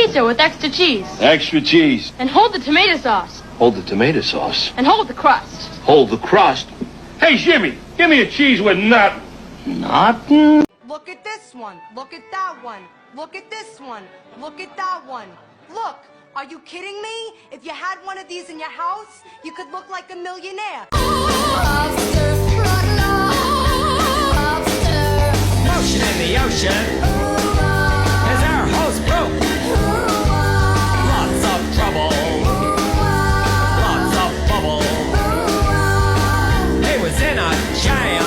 pizza with extra cheese. Extra cheese. And hold the tomato sauce. Hold the tomato sauce. And hold the crust. Hold the crust. Hey, Jimmy, give me a cheese with nothing. Nothing? Look at this one. Look at that one. Look at this one. Look at that one. Look, are you kidding me? If you had one of these in your house, you could look like a millionaire. Motion in the ocean. As our host broke. Lots of trouble. Lots of bubble. He was in a jam.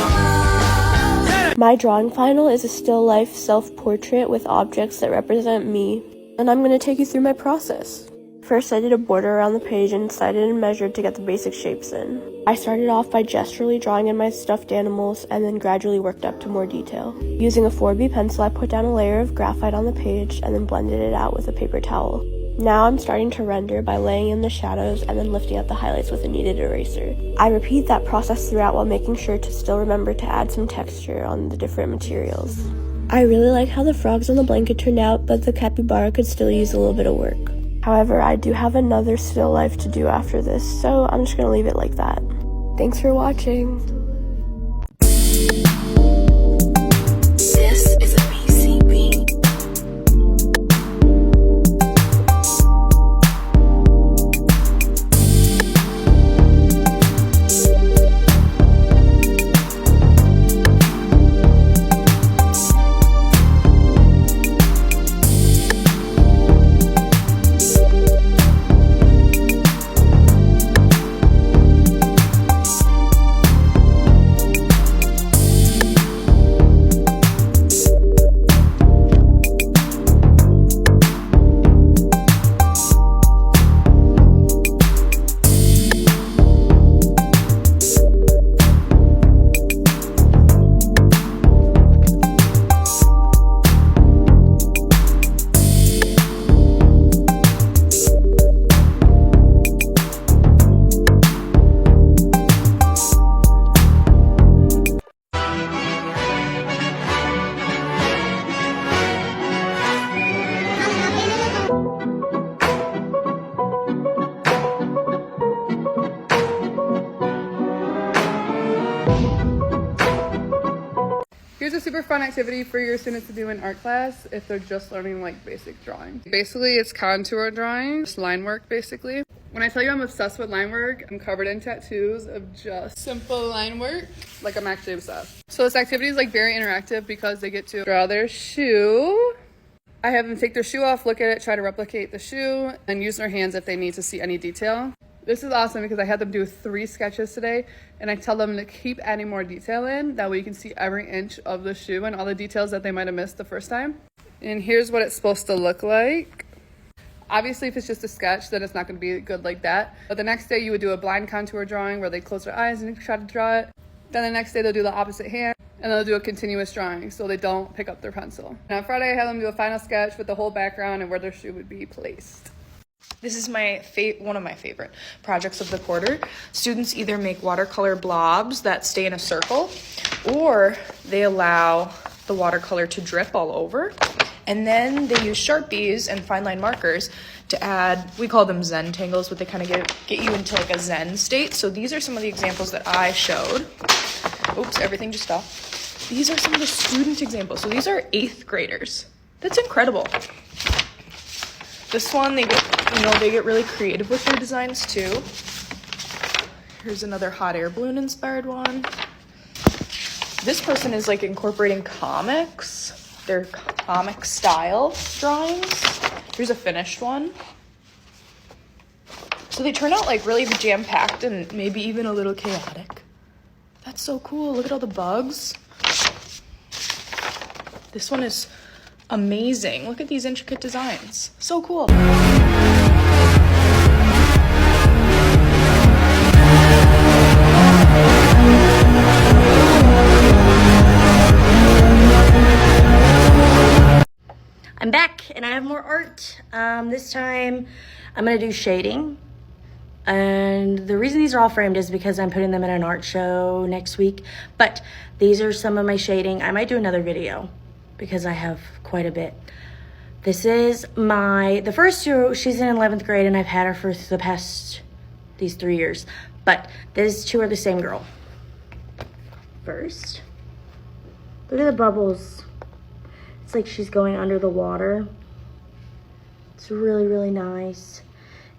My drawing final is a still life self-portrait with objects that represent me, and I'm going to take you through my process. First, I did a border around the page and cited and measured to get the basic shapes in. I started off by gesturally drawing in my stuffed animals and then gradually worked up to more detail. Using a 4B pencil, I put down a layer of graphite on the page and then blended it out with a paper towel. Now I'm starting to render by laying in the shadows and then lifting out the highlights with a kneaded eraser. I repeat that process throughout while making sure to still remember to add some texture on the different materials. I really like how the frogs on the blanket turned out, but the capybara could still use a little bit of work. However, I do have another still life to do after this, so I'm just going to leave it like that. Thanks for watching. This is a PCB. Here's a super fun activity for your students to do in art class if they're just learning like basic drawing. Basically, it's contour drawing, just line work basically. When I tell you I'm obsessed with line work, I'm covered in tattoos of just simple line work. Like, I'm actually obsessed. So this activity is like very interactive because they get to draw their shoe. I have them take their shoe off, look at it, try to replicate the shoe, and use their hands if they need to see any detail. This is awesome because I had them do 3 sketches today, and I tell them to keep adding more detail in. That way you can see every inch of the shoe and all the details that they might have missed the first time. And here's what it's supposed to look like. Obviously, if it's just a sketch, then it's not going to be good like that. But the next day you would do a blind contour drawing where they close their eyes and try to draw it. Then the next day they'll do the opposite hand, and they'll do a continuous drawing so they don't pick up their pencil. And on Friday I had them do a final sketch with the whole background and where their shoe would be placed. This is one of my favorite projects of the quarter. Students either make watercolor blobs that stay in a circle, or they allow the watercolor to drip all over. And then they use Sharpies and fine line markers to add, we call them Zen tangles, but they kind of get you into like a Zen state. So these are some of the examples that I showed. Oops, everything just stopped. These are some of the student examples. So these are 8th graders. That's incredible. This one, they get really creative with their designs too. Here's another hot air balloon inspired one. This person is like incorporating comics, their comic style drawings. Here's a finished one. So they turn out like really jam-packed and maybe even a little chaotic. That's so cool. Look at all the bugs. This one is amazing. Look at these intricate designs. So cool. I'm back and I have more art. This time I'm gonna do shading. And the reason these are all framed is because I'm putting them in an art show next week. But these are some of my shading. I might do another video because I have quite a bit. This is the first two, she's in 11th grade and I've had her for the past, these 3 years. But these two are the same girl. First, look at the bubbles. It's like she's going under the water. It's really, really nice.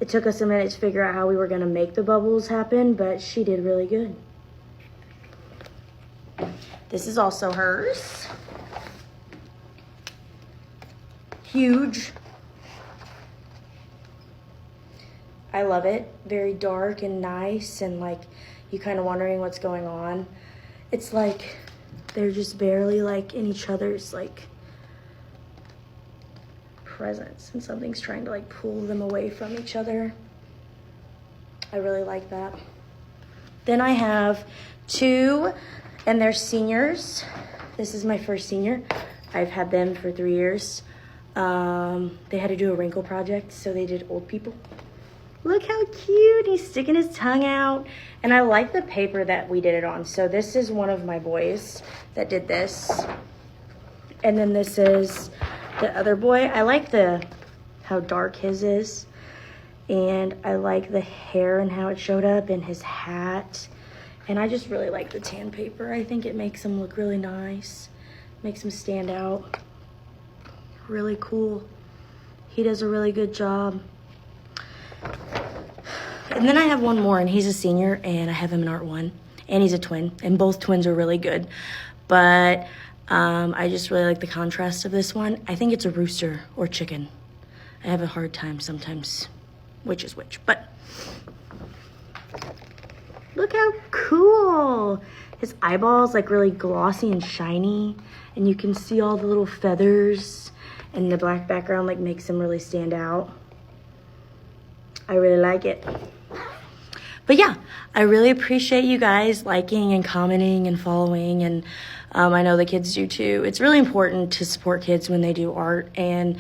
It took us a minute to figure out how we were gonna make the bubbles happen, but she did really good. This is also hers. Huge. I love it. Very dark and nice, and like you kind of wondering what's going on. It's like they're just barely like in each other's like presence, and something's trying to like pull them away from each other. I really like that. Then I have two, and they're seniors. This is my first senior. I've had them for 3 years. They had to do a wrinkle project, so they did old people. Look how cute, he's sticking his tongue out. And I like the paper that we did it on. So this is one of my boys that did this. And then this is the other boy. I like how dark his is. And I like the hair and how it showed up, and his hat. And I just really like the tan paper. I think it makes him look really nice. Makes him stand out. Really cool. He does a really good job. And then I have one more, and he's a senior, and I have him in Art 1. And he's a twin, and both twins are really good. But I just really like the contrast of this one. I think it's a rooster or chicken. I have a hard time sometimes which is which, but look how cool. His eyeballs like really glossy and shiny, and you can see all the little feathers, and the black background like makes him really stand out. I really like it. But yeah, I really appreciate you guys liking and commenting and following, and I know the kids do too. It's really important to support kids when they do art, and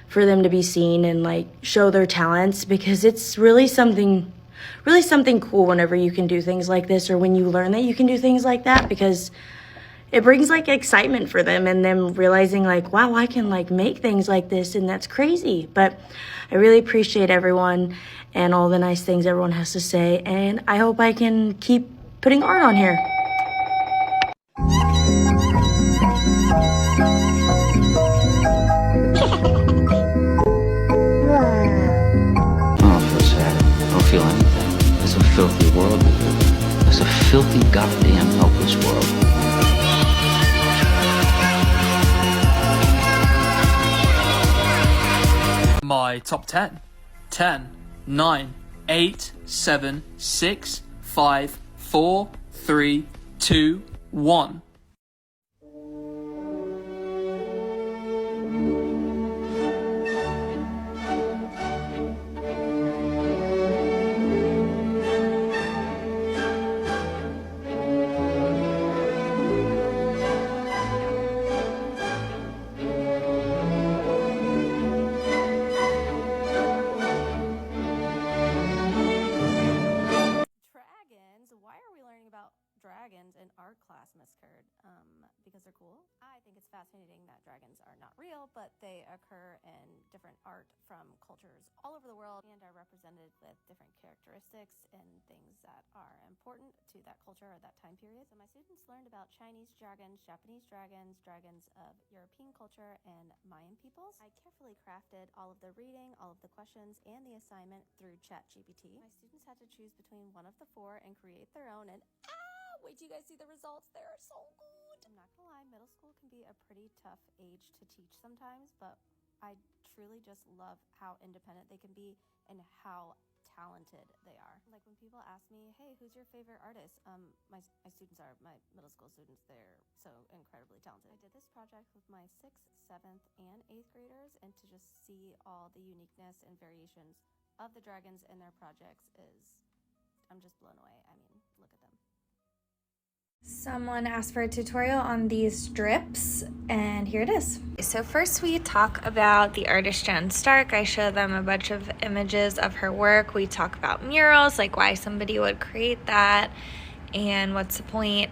for them to be seen and like show their talents, because it's really something cool whenever you can do things like this, or when you learn that you can do things like that, because it brings like excitement for them, and them realizing like, wow, I can like make things like this, and that's crazy. But I really appreciate everyone and all the nice things everyone has to say, and I hope I can keep putting art on here. Feel anything. It's a filthy world we live in. It's a filthy, goddamn, helpless world. My top 10. 10, 9, 8, 7, 6, 5, 4, 3, 2, 1. Dragons in art class, Miss Curd, because they're cool. I think it's fascinating that dragons are not real, but they occur in different art from cultures all over the world and are represented with different characteristics and things that are important to that culture or that time period. So my students learned about Chinese dragons, Japanese dragons, dragons of European culture, and Mayan peoples. I carefully crafted all of the reading, all of the questions, and the assignment through ChatGPT. My students had to choose between one of the four and create their own, and wait till you guys see the results. They're so good. I'm not gonna lie, middle school can be a pretty tough age to teach sometimes, but I truly just love how independent they can be and how talented they are. Like when people ask me, hey, who's your favorite artist? My students are my middle school students. They're so incredibly talented. I did this project with my 6th, 7th, and 8th graders, and to just see all the uniqueness and variations of the dragons in their projects I'm just blown away. I mean, look at them. Someone asked for a tutorial on these strips, and here it is. So first we talk about the artist Jen Stark. I show them a bunch of images of her work. We talk about murals, like why somebody would create that and what's the point.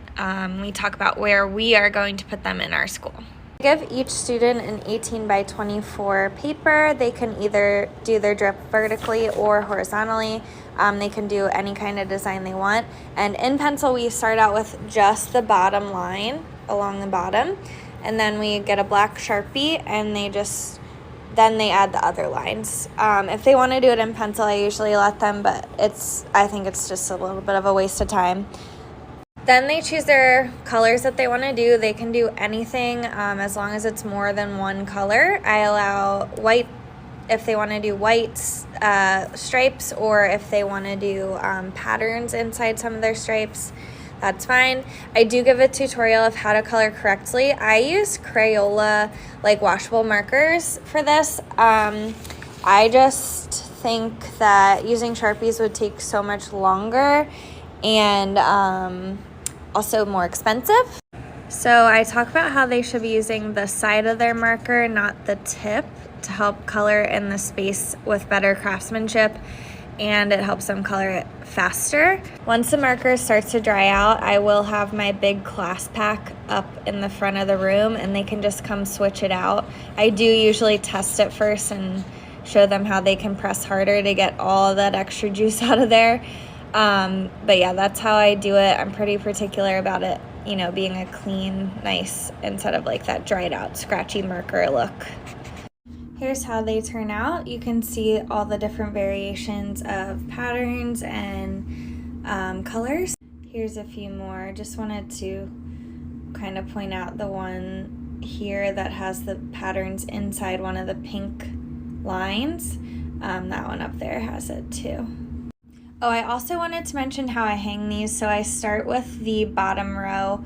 We talk about where we are going to put them in our school. Give each student an 18 by 24 paper. They can either do their drip vertically or horizontally. They can do any kind of design they want. And in pencil, we start out with just the bottom line along the bottom. And then we get a black Sharpie and then they add the other lines. If they want to do it in pencil, I usually let them, but I think it's just a little bit of a waste of time. Then they choose their colors that they want to do. They can do anything as long as it's more than one color. I allow white if they want to do white stripes, or if they want to do patterns inside some of their stripes, that's fine. I do give a tutorial of how to color correctly. I use Crayola, like washable markers for this. I just think that using Sharpies would take so much longer and also more expensive. So I talk about how they should be using the side of their marker, not the tip, to help color in the space with better craftsmanship, and it helps them color it faster. Once the marker starts to dry out, I will have my big class pack up in the front of the room and they can just come switch it out. I do usually test it first and show them how they can press harder to get all that extra juice out of there. But yeah, that's how I do it. I'm pretty particular about it, you know, being a clean, nice, instead of like that dried out, scratchy marker look. Here's how they turn out. You can see all the different variations of patterns and colors. Here's a few more. Just wanted to kind of point out the one here that has the patterns inside one of the pink lines. That one up there has it too. Oh, I also wanted to mention how I hang these. So I start with the bottom row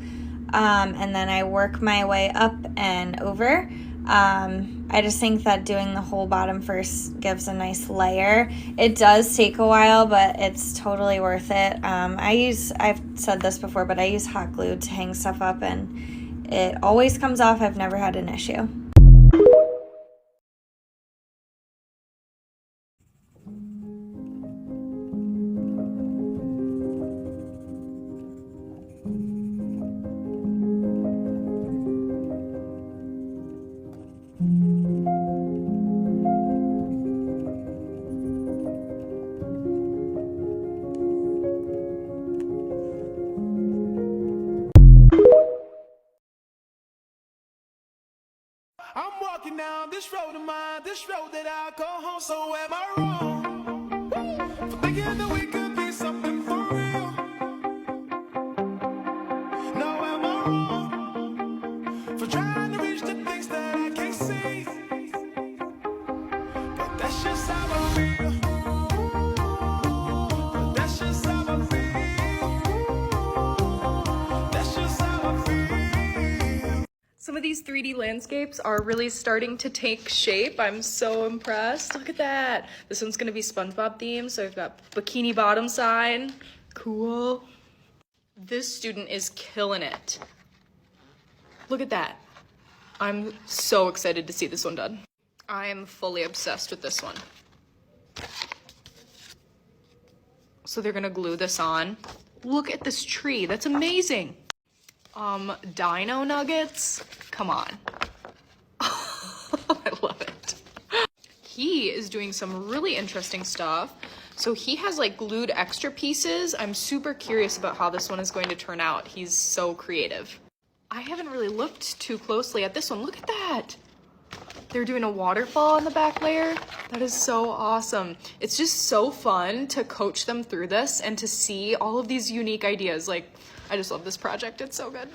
and then I work my way up and over. I just think that doing the whole bottom first gives a nice layer. It does take a while, but it's totally worth it. I've said this before, but I use hot glue to hang stuff up and it always comes off. I've never had an issue. I'm walking down this road of mine, this road that I call home. So am I wrong for thinking that we could be something for real? No, am I wrong for trying to reach the things that I can't see? But that's just how I feel. But that's just how I feel. That's just how I feel. Some of these 3D landscapes are really starting to take shape. I'm so impressed. Look at that. This one's gonna be SpongeBob themed, so I've got bikini bottom sign. Cool. This student is killing it. Look at that. I'm so excited to see this one done. I am fully obsessed with this one. So they're gonna glue this on. Look at this tree, that's amazing. Dino nuggets, come on. I love it. He is doing some really interesting stuff. So he has like glued extra pieces. I'm super curious about how this one is going to turn out. He's so creative. I haven't really looked too closely at this one. Look at that. They're doing a waterfall on the back layer. That is so awesome. It's just so fun to coach them through this and to see all of these unique ideas. Like, I just love this project. It's so good.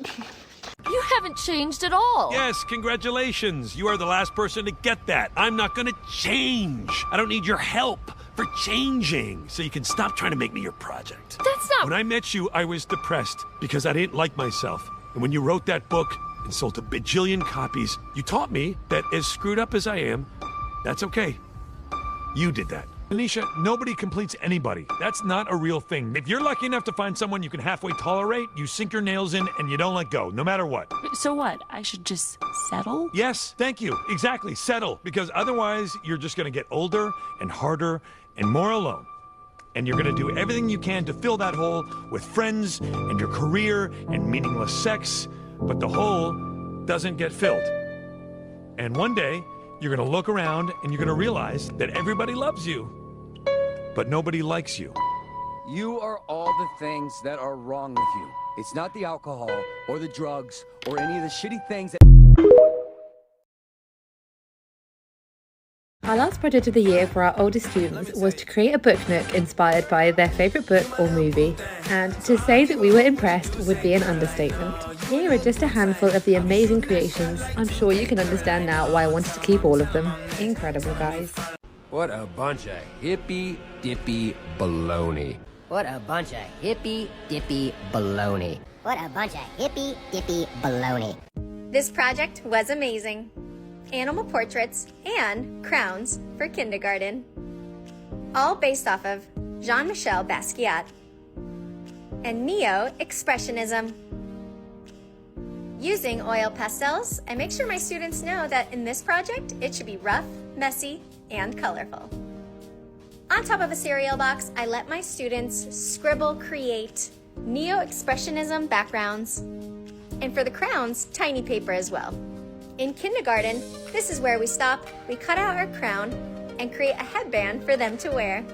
You haven't changed at all. Yes, congratulations. You are the last person to get that. I'm not gonna change. I don't need your help for changing, so you can stop trying to make me your project. That's not... When I met you, I was depressed because I didn't like myself. And when you wrote that book and sold a bajillion copies, you taught me that as screwed up as I am, that's okay. You did that. Anisha, nobody completes anybody. That's not a real thing. If you're lucky enough to find someone you can halfway tolerate, you sink your nails in and you don't let go, no matter what. So what? I should just settle? Yes, thank you. Exactly, settle. Because otherwise, you're just gonna get older and harder and more alone. And you're gonna do everything you can to fill that hole with friends and your career and meaningless sex, but the hole doesn't get filled. And one day, you're gonna look around and you're gonna realize that everybody loves you, but nobody likes you. You are all the things that are wrong with you. It's not the alcohol or the drugs or any of the shitty things that... Our last project of the year for our oldest students was to create a book nook inspired by their favourite book or movie, and to say that we were impressed would be an understatement. Here are just a handful of the amazing creations. I'm sure you can understand now why I wanted to keep all of them. Incredible, guys. What a bunch of hippy-dippy baloney. What a bunch of hippy-dippy baloney. What a bunch of hippy-dippy baloney. This project was amazing. Animal portraits and crowns for kindergarten. All based off of Jean-Michel Basquiat and Neo-Expressionism. Using oil pastels, I make sure my students know that in this project, it should be rough, messy, and colorful. On top of a cereal box, I let my students scribble, create Neo-Expressionism backgrounds, and for the crowns, tiny paper as well. In kindergarten, this is where we stop, we cut out our crown, and create a headband for them to wear.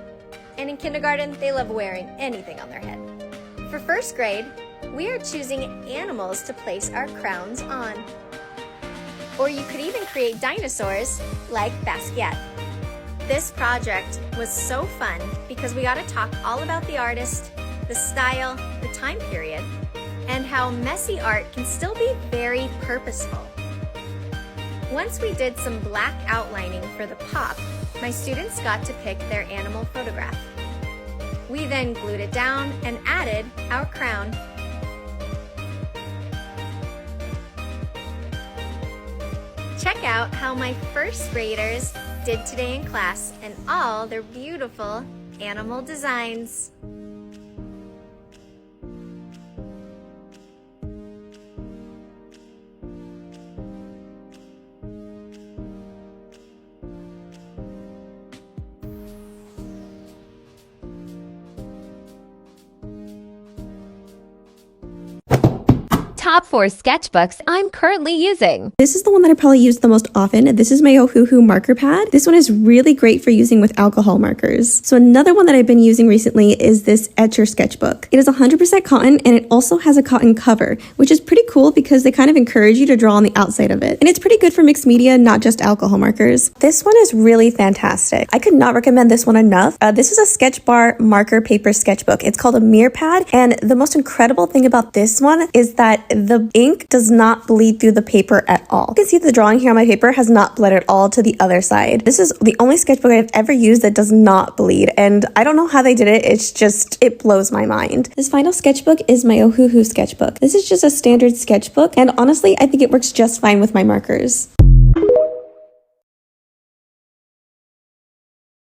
And in kindergarten, they love wearing anything on their head. For first grade, we are choosing animals to place our crowns on. Or you could even create dinosaurs like Basquiat. This project was so fun because we got to talk all about the artist, the style, the time period, and how messy art can still be very purposeful. Once we did some black outlining for the pop, my students got to pick their animal photograph. We then glued it down and added our crown. Check out how my first graders did today in class and all their beautiful animal designs. Top 4 sketchbooks I'm currently using. This is the one that I probably use the most often. This is my Ohuhu marker pad. This one is really great for using with alcohol markers. So another one that I've been using recently is this Etcher sketchbook. It is 100% cotton and it also has a cotton cover, which is pretty cool because they kind of encourage you to draw on the outside of it. And it's pretty good for mixed media, not just alcohol markers. This one is really fantastic. I could not recommend this one enough. This is a Sketch Bar marker paper sketchbook. It's called a mirror pad. And the most incredible thing about this one is that the ink does not bleed through the paper at all. You can see the drawing here on my paper has not bled at all to the other side. This is the only sketchbook I've ever used that does not bleed, and I don't know how they did it. It blows my mind. This final sketchbook is my Ohuhu sketchbook. This is just a standard sketchbook, and honestly, I think it works just fine with my markers.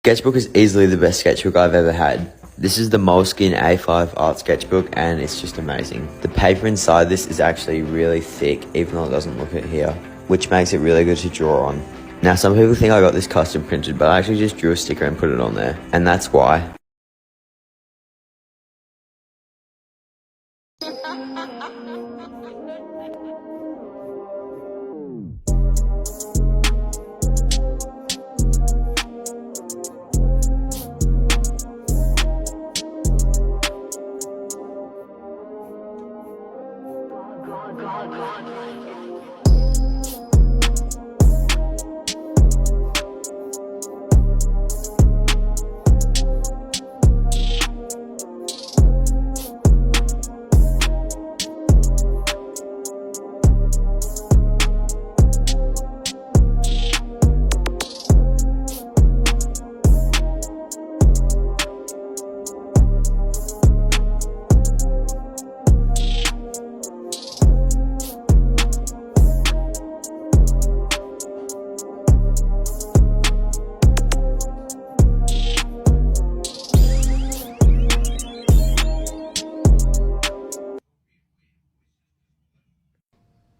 Sketchbook is easily the best sketchbook I've ever had. This is the Moleskine A5 art sketchbook and it's just amazing. The paper inside this is actually really thick, even though it doesn't look it here, which makes it really good to draw on. Now some people think I got this custom printed, but I actually just drew a sticker and put it on there, and that's why.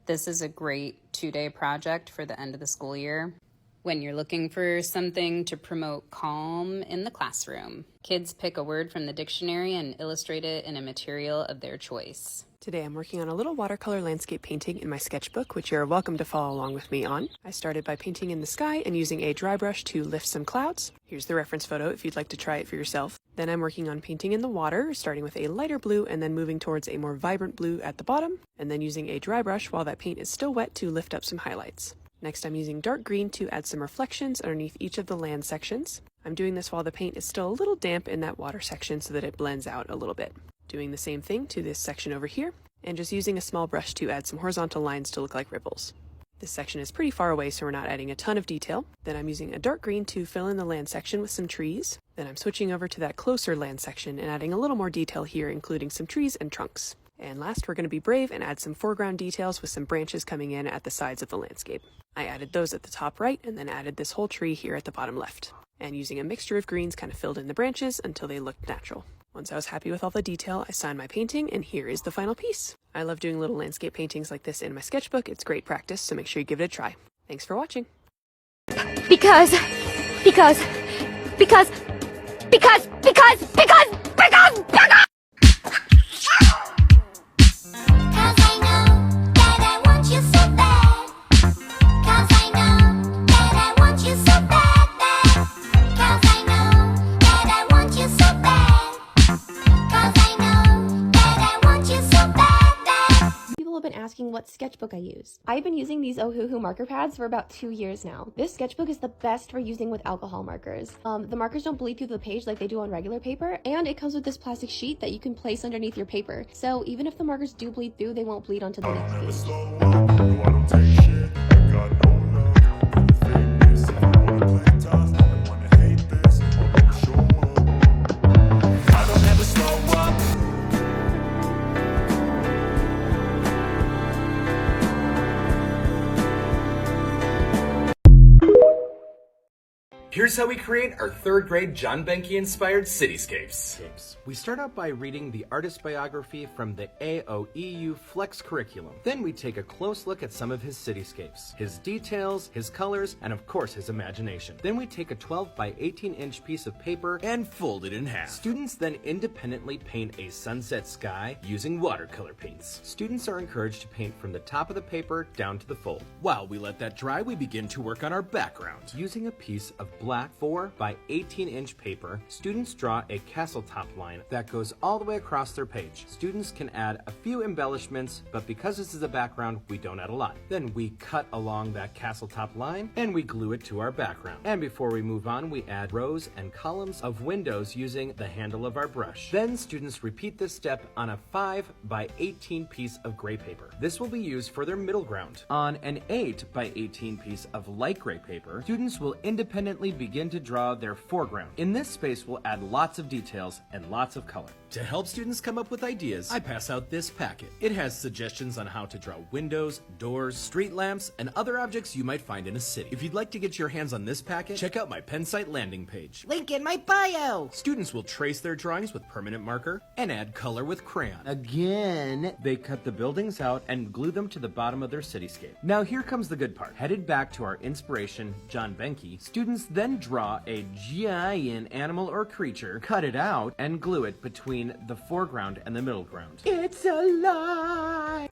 This is a great 2-day project for the end of the school year when you're looking for something to promote calm in the classroom. Kids pick a word from the dictionary and illustrate it in a material of their choice. Today I'm working on a little watercolor landscape painting in my sketchbook, which you're welcome to follow along with me on. I started by painting in the sky and using a dry brush to lift some clouds. Here's the reference photo if you'd like to try it for yourself. Then I'm working on painting in the water, starting with a lighter blue and then moving towards a more vibrant blue at the bottom, and then using a dry brush while that paint is still wet to lift up some highlights. Next I'm using dark green to add some reflections underneath each of the land sections. I'm doing this while the paint is still a little damp in that water section so that it blends out a little bit. Doing the same thing to this section over here, and just using a small brush to add some horizontal lines to look like ripples. This section is pretty far away, so we're not adding a ton of detail. Then I'm using a dark green to fill in the land section with some trees. Then I'm switching over to that closer land section and adding a little more detail here, including some trees and trunks. And last, we're going to be brave and add some foreground details with some branches coming in at the sides of the landscape. I added those at the top right and then added this whole tree here at the bottom left. And using a mixture of greens kind of filled in the branches until they looked natural. Once I was happy with all the detail, I signed my painting, and here is the final piece. I love doing little landscape paintings like this in my sketchbook. It's great practice, so make sure you give it a try. Thanks for watching. Because. Asking what sketchbook I use. I've been using these Ohuhu marker pads for about 2 years now. This sketchbook is the best for using with alcohol markers. The markers don't bleed through the page like they do on regular paper, and it comes with this plastic sheet that you can place underneath your paper. So even if the markers do bleed through, they won't bleed onto the next page. Here's how we create our 3rd grade John Benke-inspired cityscapes. We start out by reading the artist biography from the AOEU Flex curriculum. Then we take a close look at some of his cityscapes, his details, his colors, and of course his imagination. Then we take a 12 by 18 inch piece of paper and fold it in half. Students then independently paint a sunset sky using watercolor paints. Students are encouraged to paint from the top of the paper down to the fold. While we let that dry, we begin to work on our background. Using a piece of black 4 by 18 inch paper, students draw a castle top line that goes all the way across their page. Students can add a few embellishments, but because this is a background, we don't add a lot. Then we cut along that castle top line and we glue it to our background. And before we move on, we add rows and columns of windows using the handle of our brush. Then students repeat this step on a 5 by 18 piece of gray paper. This will be used for their middle ground. On an 8 by 18 piece of light gray paper, students will independently begin to draw their foreground. In this space, we'll add lots of details and lots of color. To help students come up with ideas, I pass out this packet. It has suggestions on how to draw windows, doors, street lamps, and other objects you might find in a city. If you'd like to get your hands on this packet, check out my Pensite landing page. Link in my bio! Students will trace their drawings with permanent marker and add color with crayon. Again, they cut the buildings out and glue them to the bottom of their cityscape. Now here comes the good part. Headed back to our inspiration, John Benke, students then draw a giant animal or creature, cut it out, and glue it between the foreground and the middle ground. It's alive!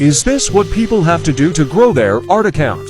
Is this what people have to do to grow their art account?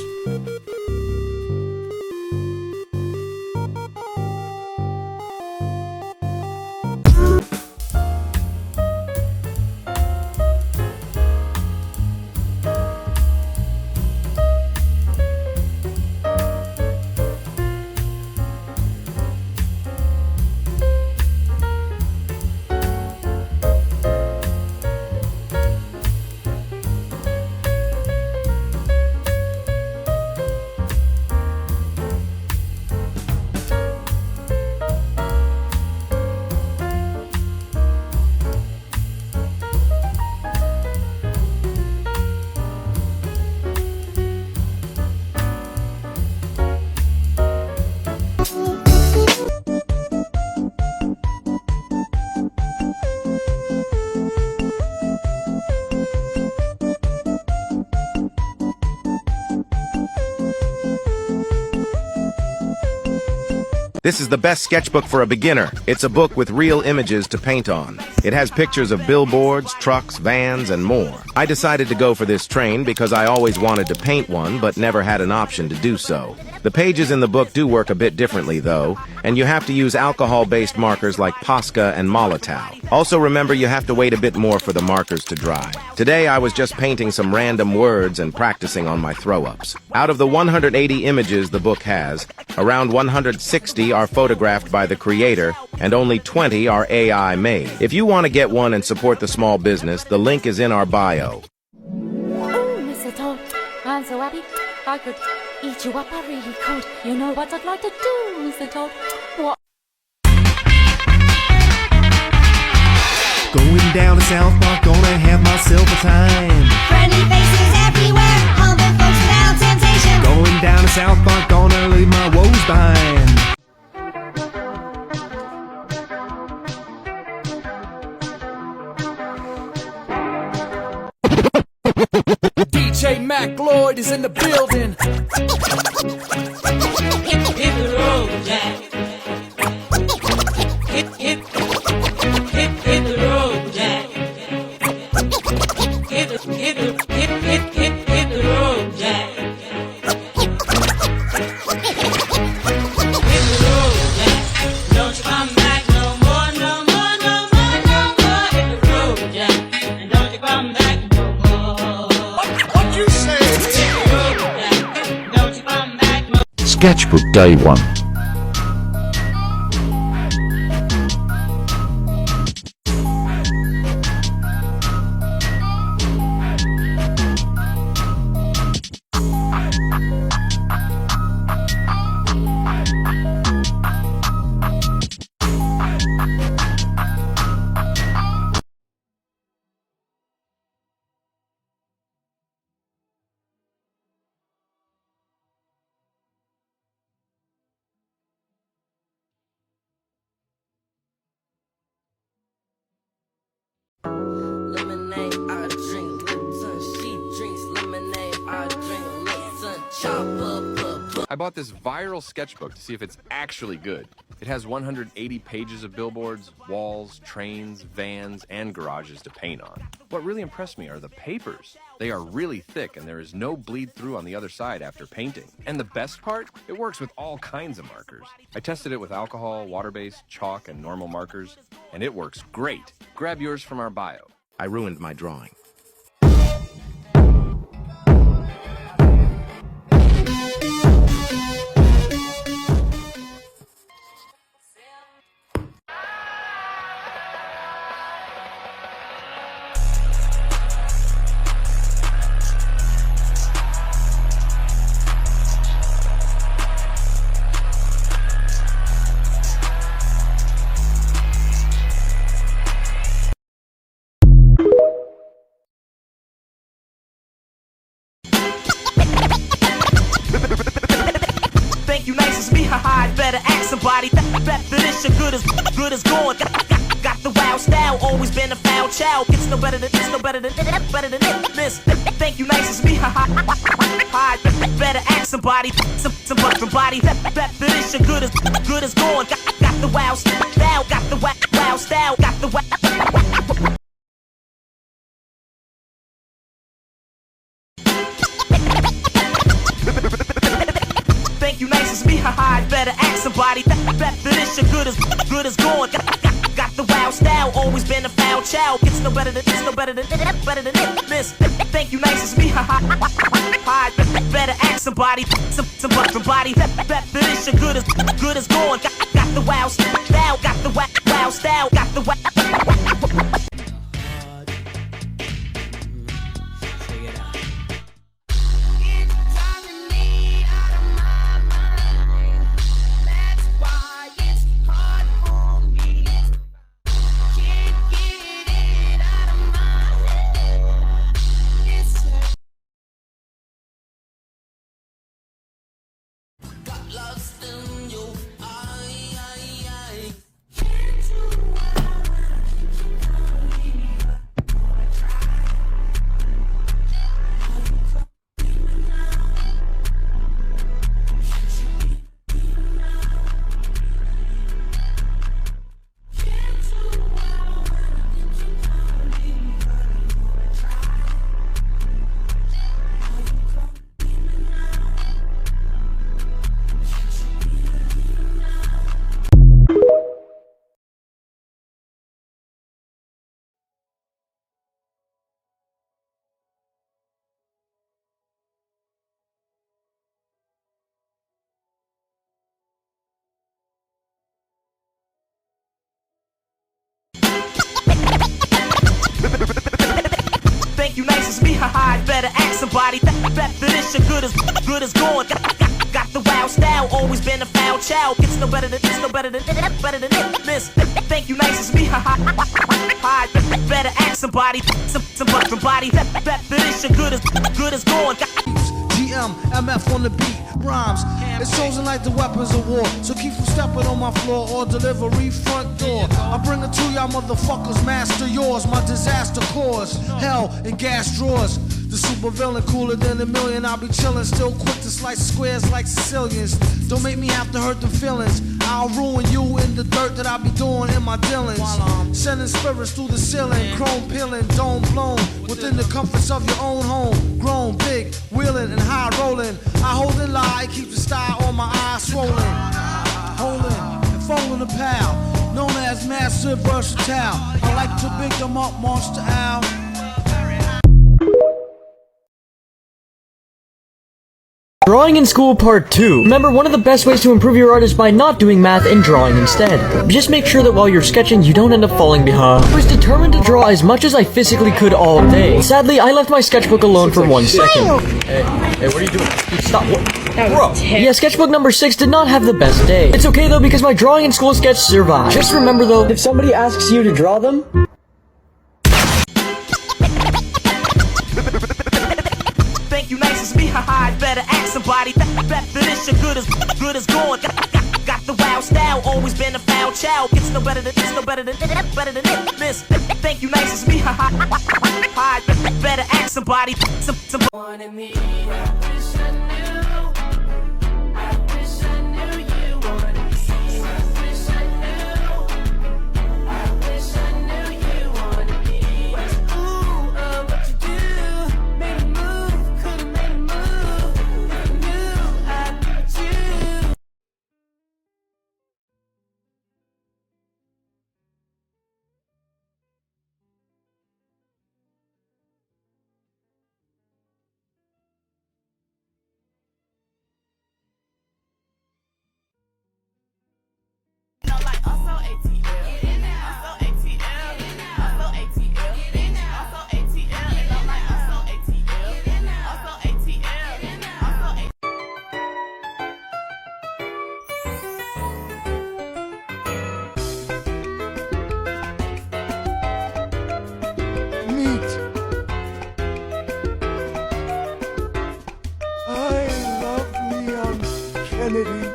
This is the best sketchbook for a beginner. It's a book with real images to paint on. It has pictures of billboards, trucks, vans, and more. I decided to go for this train because I always wanted to paint one, but never had an option to do so. The pages in the book do work a bit differently, though, and you have to use alcohol-based markers like Posca and Molotow. Also remember, you have to wait a bit more for the markers to dry. Today, I was just painting some random words and practicing on my throw-ups. Out of the 180 images the book has, around 160 are photographed by the creator, and only 20 are AI made. If you want to get one and support the small business, the link is in our bio. Oh, Mr. Toad, I'm so happy I could eat you up, I really could. You know what I'd like to do, Mr. Toad? What? Going down to South Park, gonna have myself a time. Friendly faces everywhere, humble folks without temptation. Going down to South Park, gonna leave my woes behind. DJ Mac Lloyd is in the building. Hit the road, Jack. Hit the road, Jack. Hit the road, Jack. Hit the road, Jack. Don't you come back no more, no more, no more, no more. Hit the road, Jack. And don't you come back no more. What you say? Hit the road, Jack. Don't you come back no more. Sketchbook Day 1. Lemonade, I drink Lipton. She drinks lemonade, I drink Lipton. Chop up. I bought this viral sketchbook to see if it's actually good. It has 180 pages of billboards, walls, trains, vans, and garages to paint on. What really impressed me are the papers. They are really thick and there is no bleed through on the other side after painting. And the best part? It works with all kinds of markers. I tested it with alcohol, water-based, chalk, and normal markers, and it works great. Grab yours from our bio. I ruined my drawing. Think you nice as me, haha, I'd better ask somebody. Bet for this, you're good as gone. Got the wild style, always been a foul child. It's no better than this. Think you nice as me, haha, I'd better ask somebody. Somebody. Bet for this, you're good as gone. Got the wild style, got the wild style, got the wild. Think you nice as me, haha, I'd better ask somebody. Bet for this, you're good as gone. Got the wild style, always been a foul child. It's no better than this. Think you nice as me, haha, I'd better ask somebody. Somebody. Bet for this, you're good as gone. Got the wild style, got the wild style, got the wild. hide, better ask somebody. Definition, good as gone. Got the wild style, always been a foul child. It's no better than this. Thank you, nice as me, hide, better ask somebody. Somebody, definition, good as gone. GM, MF on the beat, rhymes. It's chosen like the weapons of war. So keep from stepping on my floor or delivery front door. I bring it to y'all motherfuckers, master yours. My disaster cause hell in gas drawers. The super villain cooler than a million. I'll be chillin', still quick to slice squares like Sicilians. Don't make me have to hurt the feelings. I'll ruin you in the dirt that I be doing in my dealings. Sending spirits through the ceiling, chrome peeling, dome blown. Within the comforts of your own home. Grown, big, wheeling and high rolling. I hold and lie, keep the style on my eyes swollen. Holding and folding a pal, known as massive versatile. I like to big them up, Monster Al. Drawing in School Part 2. Remember, one of the best ways to improve your art is by not doing math and drawing instead. Just make sure that while you're sketching, you don't end up falling behind. I was determined to draw as much as I physically could all day. Sadly, I left my sketchbook alone for 1 second. Hey, what are you doing? Stop. Bro. Yeah, sketchbook number 6 did not have the best day. It's okay though, because my drawing in school sketch survived. Just remember though, if somebody asks you to draw them, Thank you, nice as me, hide, better ask somebody. Definition, good as gone. Got the wild style, always been a foul child. It's no better than this. Thank you, nice as me, hide, better ask somebody. One in the Kennedy.